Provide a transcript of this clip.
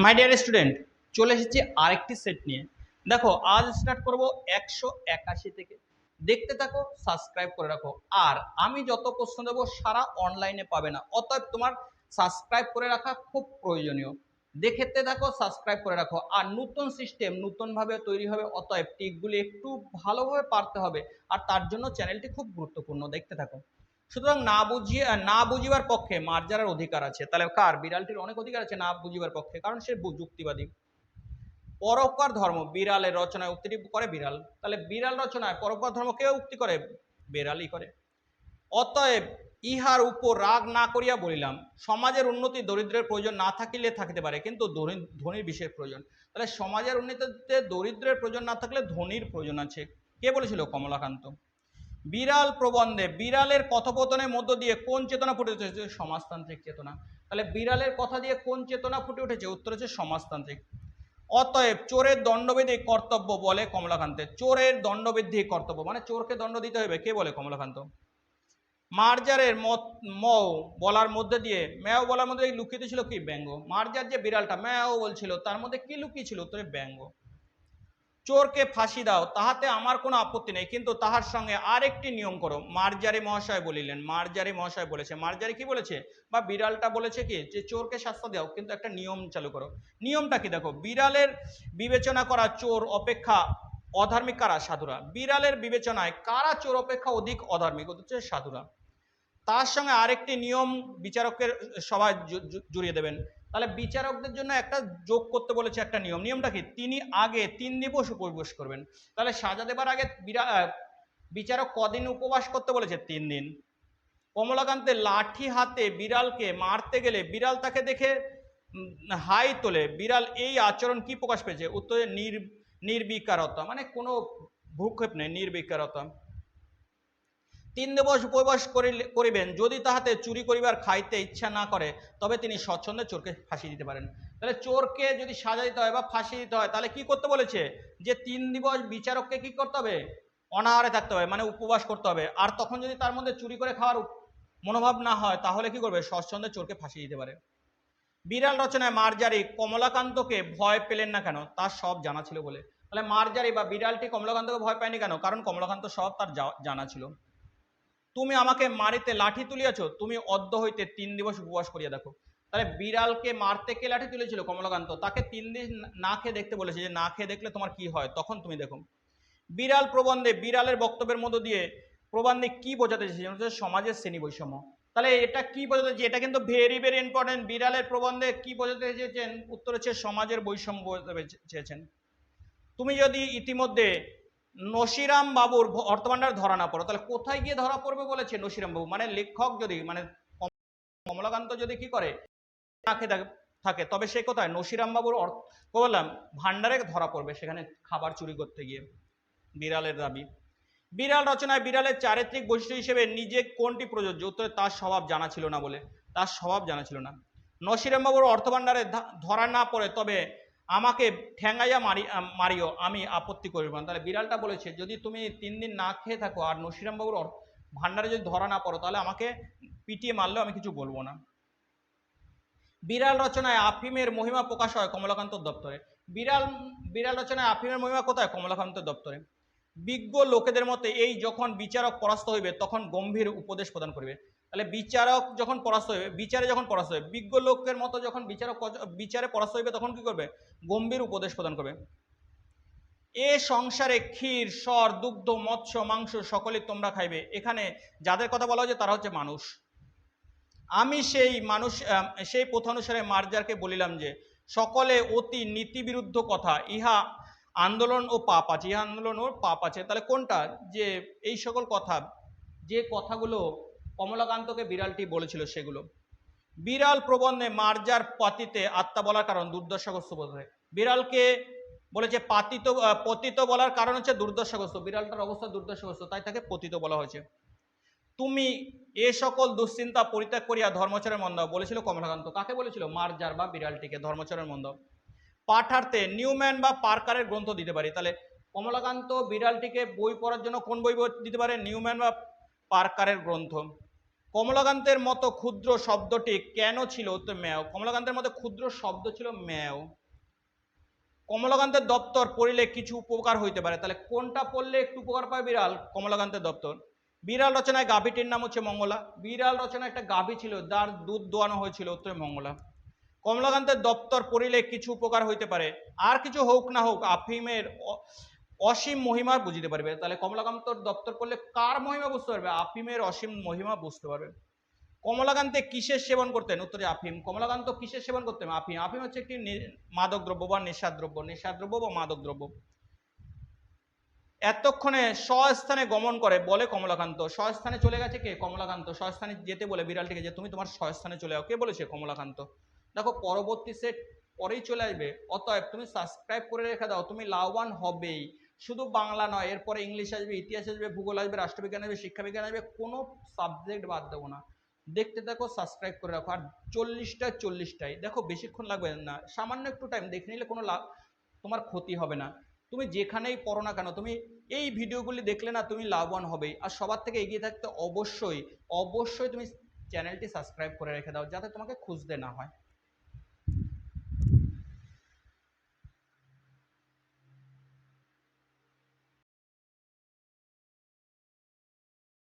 My dear student, চলে এসেছি আরেকটি সেট নিয়ে। দেখো, আজ স্টার্ট করব 181 থেকে। দেখতে থাকো, সাবস্ক্রাইব করে রাখো। আর আমি যত প্রশ্ন দেবো সারা অনলাইনে পাবে না, অতএব তোমার সাবস্ক্রাইব করে রাখা খুব প্রয়োজনীয়। দেখতে থাকো, সাবস্ক্রাইব করে রাখো। আর নতুন সিস্টেম নতুনভাবে তৈরি হবে, অতএব টিকগুলি একটু ভালোভাবে পারতে হবে। আর তার জন্য চ্যানেলটি খুব গুরুত্বপূর্ণ, দেখতে থাকো। সুতরাং না বুঝিবার পক্ষে মার্জারের অধিকার আছে। তাহলে কার? বিড়ালটির অনেক অধিকার আছে না বুঝিবার পক্ষে, কারণ সে যুক্তিবাদী। পরোপকার ধর্ম, বিড়ালের রচনায় উক্তিটি করে বিড়াল। তাহলে বিড়াল রচনায় পরোপকার ধর্ম কে উক্তি করে? বিড়ালই করে। অতএব ইহার উপর রাগ না করিয়া বলিলাম, সমাজের উন্নতি দরিদ্রের প্রয়োজন না থাকিলে থাকিতে পারে, কিন্তু ধনীর বিশেষ প্রয়োজন। তাহলে সমাজের উন্নতিতে দরিদ্রের প্রয়োজন না থাকলে ধনীর প্রয়োজন আছে। কে বলেছিল? কমলাকান্ত। বিড়াল প্রবন্ধে বিড়ালের কথোপকথনের মধ্য দিয়ে কোন চেতনা ফুটে উঠেছে? সমাজতান্ত্রিক চেতনা। তাহলে বিড়ালের কথা দিয়ে কোন চেতনা ফুটে উঠেছে? উত্তর হচ্ছে সমাজতান্ত্রিক। অতএব চোরের দণ্ডবিধি কর্তব্য বলে কমলাকান্তের। চোরের দণ্ডবিধি কর্তব্য মানে চোরকে দণ্ড দিতে হবে, কে বলে? কমলাকান্ত। মার্জারের মৌ বলার মধ্যে দিয়ে ম্যাও বলার মধ্যে লুকিয়ে ছিল কি? ব্যঙ্গ। মার্জার যে বিড়ালটা ম্যাও বলছিল তার মধ্যে কি লুকিয়ে ছিল? উত্তরে ব্যঙ্গ। চোরকে ফাঁসি দাও, তাহাতে আমার কোনো আপত্তি নেই, কিন্তু তাহার সঙ্গে আরেকটি নিয়ম করো। মার্জারি মহাশয় বলিলেন। মার্জারি মহাশয় বলেছে। মার্জারি কি বলেছে? বা বিড়ালটা বলেছে কি? যে চোরকে শাস্তি দাও, কিন্তু একটা নিয়ম চালু করো। নিয়মটা কি? দেখো, বিড়ালের বিবেচনা করা চোর অপেক্ষা অধার্মিক কারা? সাধুরা। বিড়ালের বিবেচনায় কারা চোর অপেক্ষা অধিক অধার্মিক? হচ্ছে সাধুরা। তার সঙ্গে আরেকটি নিয়ম বিচারকের সভায় জুড়িয়ে দেবেন। তাহলে বিচারকদের জন্য একটা যোগ করতে বলেছে একটা নিয়ম। নিয়মটা কি? তিনি আগে 3 দিবস উপবাস করবেন। তাহলে সাজা দেবার আগে বিচারক কদিন উপবাস করতে বলেছে? 3 দিন। কমলাকান্তের লাঠি হাতে বিড়ালকে মারতে গেলে বিড়াল তাকে দেখে হাই তোলে। বিড়াল এই আচরণ কি প্রকাশ পেয়েছে? উত্তরে নির্বিকারতা, মানে কোনো ভ্রুক্ষেপ নেই, নির্বিকারতা। 3 দিবস উপবাস করিবেন, যদি তাহাতে চুরি করিবার খাইতে ইচ্ছা না করে, তবে তিনি স্বচ্ছন্দে চোরকে ফাঁসি দিতে পারেন। তাহলে চোরকে যদি সাজা দিতে হয় বা ফাঁসি দিতে হয়, তাহলে কি করতে বলেছে? যে 3 দিবস বিচারককে কি করতে হবে? অনাহারে থাকতে হবে, মানে উপবাস করতে হবে। আর তখন যদি তার মধ্যে চুরি করে খাওয়ার মনোভাব না হয়, তাহলে কি করবে? স্বচ্ছন্দে চোরকে ফাঁসি দিতে পারে। বিড়াল রচনায় মার্জারি কমলাকান্তকে ভয় পেলেন না কেন? তার সব জানা ছিল বলে। তাহলে মার্জারি বা বিড়ালটি কমলাকান্তকে ভয় পায়নি কেন? কারণ কমলাকান্ত সব তার জানা ছিল। তুমি আমাকে মারিতে লাঠি তুলিয়াছ, তুমি অদ্য হইতে 3 দিবস উপবাস করিয়া দেখো। তাহলে বিড়ালকে মারতে কে লাঠি তুলেছিল? কমলাকান্ত। তাকে 3 দিন না খেয়ে দেখতে বলেছে, যে না খেয়ে দেখলে তোমার কি হয়, তখন তুমি দেখো। বিড়াল প্রবন্ধে বিড়ালের বক্তব্যের মধ্য দিয়ে প্রবন্ধে কি বোঝাতে চেয়েছে? সমাজের শ্রেণী বৈষম্য। তাহলে এটা কি বোঝাতে চেয়েছে? এটা কিন্তু ভেরি ভেরি ইম্পর্টেন্ট। বিড়ালের প্রবন্ধে কি বোঝাতে চেয়েছেন? উত্তর হচ্ছে সমাজের বৈষম্য বোঝাতে চেয়েছেন। তুমি যদি ইতিমধ্যে নসিরাম বাবুর অর্থভাণ্ডার ধরা না পড়ো, তাহলে কোথায় গিয়ে ধরা পড়বে বলেছে নসিরাম বাবু? মানে লেখক যদি, মানে কমলাকান্ত যদি কি করে থাকে, তবে সে কোথায়? নসিরাম বাবুর বললাম ভান্ডারে ধরা পড়বে, সেখানে খাবার চুরি করতে গিয়ে। বিড়ালের দাবি। বিড়াল রচনায় বিড়ালের চারিত্রিক বৈশিষ্ট্য হিসেবে নিজে কোনটি প্রযোজ্য? উত্তরে তার স্বভাব জানা ছিল না বলে। তার স্বভাব জানা ছিল না। নসিরাম বাবুর অর্থভাণ্ডারে ধরা না পড়ে, তবে আমাকে ঠ্যাঙ্গাইয়া মারিও, আমি আপত্তি করিব না। তাহলে বিড়ালটা বলেছে, যদি তুমি 3 দিন না খেয়ে থাকো আর নসিরাম বাবুর ভান্ডারে যদি ধরা না পড়ো, তাহলে আমাকে পিটিয়ে মারলেও আমি কিছু বলবো না। বিড়াল রচনায় আফিমের মহিমা প্রকাশ হয় কমলাকান্ত দপ্তরে। বিড়াল রচনায় আফিমের মহিমা কোথায়? কমলাকান্ত দপ্তরে। বিজ্ঞ লোকেদের মতে এই যখন বিচারক পরাস্ত হইবে, তখন গম্ভীর উপদেশ প্রদান করিবে। তাহলে বিচারক যখন পরাস্ত হইবে, বিচারে যখন পরাস্ত হইবে, বিজ্ঞ লোকের মতো যখন বিচারে পরাস্ত হইবে, তখন কি করবে? গম্ভীর উপদেশ প্রদান করবে। এ সংসারে ক্ষীর সর দুগ্ধ মৎস্য মাংস সকলেই তোমরা খাইবে। এখানে যাদের কথা বলা হয়েছে তারা হচ্ছে মানুষ। আমি সেই প্রথা অনুসারে মার্জারকে বলিলাম যে সকলে অতি নীতিবিরুদ্ধ কথা, ইহা আন্দোলন ও পাপ আছে। ইহা আন্দোলন ও পাপ আছে। তাহলে কোনটা? যে এই সকল কথা, যে কথাগুলো কমলাকান্তকে বিড়ালটি বলেছিল সেগুলো। বিড়াল প্রবন্ধে মার্জার পাতিতে আত্মা বলার কারণ দুর্দশাগ্রস্ত বোধ হয়। বিড়ালকে বলেছে পতিত বলার কারণ হচ্ছে দুর্দশাগ্রস্ত। বিড়ালটার অবস্থা দুর্দশাগ্রস্ত, তাই তাকে পতিত বলা হয়েছে। তুমি এ সকল দুশ্চিন্তা পরিত্যাগ করিয়া ধর্মচরণের মন দাও, বলেছিল কমলাকান্ত। কাকে বলেছিল? মার্জার বা বিড়ালটিকে ধর্মচরণের মন দাও। পাঠার্থে নিউম্যান বা পার্কারের গ্রন্থ দিতে পারি। তাহলে কমলাকান্ত বিড়ালটিকে বই পড়ার জন্য কোন বই দিতে পারে? নিউম্যান বা পার্কারের গ্রন্থ। কমলাকান্তের মতো ক্ষুদ্র শব্দটি কেন ছিল? তো ম্যাও। কমলাকান্তের মতো ক্ষুদ্র শব্দ ছিল ম্যাও। কমলাকান্তের দপ্তর পড়লে কিছু উপকার হইতে পারে, তাহলে কোনটা পড়লে একটু উপকার পায় বিড়াল? কমলাকান্তের দপ্তর। বিড়াল রচনায় গাভীটির নাম হচ্ছে মঙ্গলা। বিড়াল রচনায় একটা গাভী ছিল, যার দুধ দোয়ানো হয়েছিল, উত্তরে মঙ্গলা। কমলাকান্তের দপ্তর পড়িলে কিছু উপকার হইতে পারে, আর কিছু হোক না হোক আফিমের অসীম মহিমা বুঝিতে পারবে। তাহলে কমলাকান্তর দপ্তর পড়লে কার মহিমা বুঝতে পারবে? আফিমের অসীম মহিমা বুঝতে পারবে। কমলাকান্তে কিসের সেবন করতেন? উত্তরে আফিম। কমলাকান্ত কিসের সেবন করতেন? আফিম। আফিম হচ্ছে একটি মাদক দ্রব্য বা নেশার দ্রব্য, নেশার দ্রব্য বা মাদক দ্রব্য। এতক্ষণে স্বস্থানে গমন করে বলে কমলাকান্ত। স্বস্থানে চলে গেছে কে? কমলাকান্ত। স্বস্থানে যেতে বলে বিড়ালটিকে যে তুমি তোমার স্বস্থানে চলে যাও। কে বলেছে? কমলাকান্ত। দেখো পরবর্তী সেট পরেই চলে আসবে, অতএব তুমি সাবস্ক্রাইব করে রেখে দাও, তুমি লাভবান হবেই। শুধু বাংলা নয়, এরপরে ইংলিশ আসবে, ইতিহাস আসবে, ভূগোল আসবে, রাষ্ট্রবিজ্ঞান আসবে, শিক্ষাবিজ্ঞান আসবে, কোনো সাবজেক্ট বাদ দেবো না। দেখতে থাকো, সাবস্ক্রাইব করে রাখো। আর 40টায় দেখো, বেশিক্ষণ লাগবে না, সামান্য একটু টাইম দেখে নিলে কোনো তোমার ক্ষতি হবে না। তুমি যেখানেই পড়ো না কেন, তুমি এই ভিডিওগুলি দেখলে না তুমি লাভবান হবেই। আর সবার থেকে এগিয়ে থাকতে অবশ্যই অবশ্যই তুমি চ্যানেলটি সাবস্ক্রাইব করে রেখে দাও, যাতে তোমাকে খুঁজতে না হয়।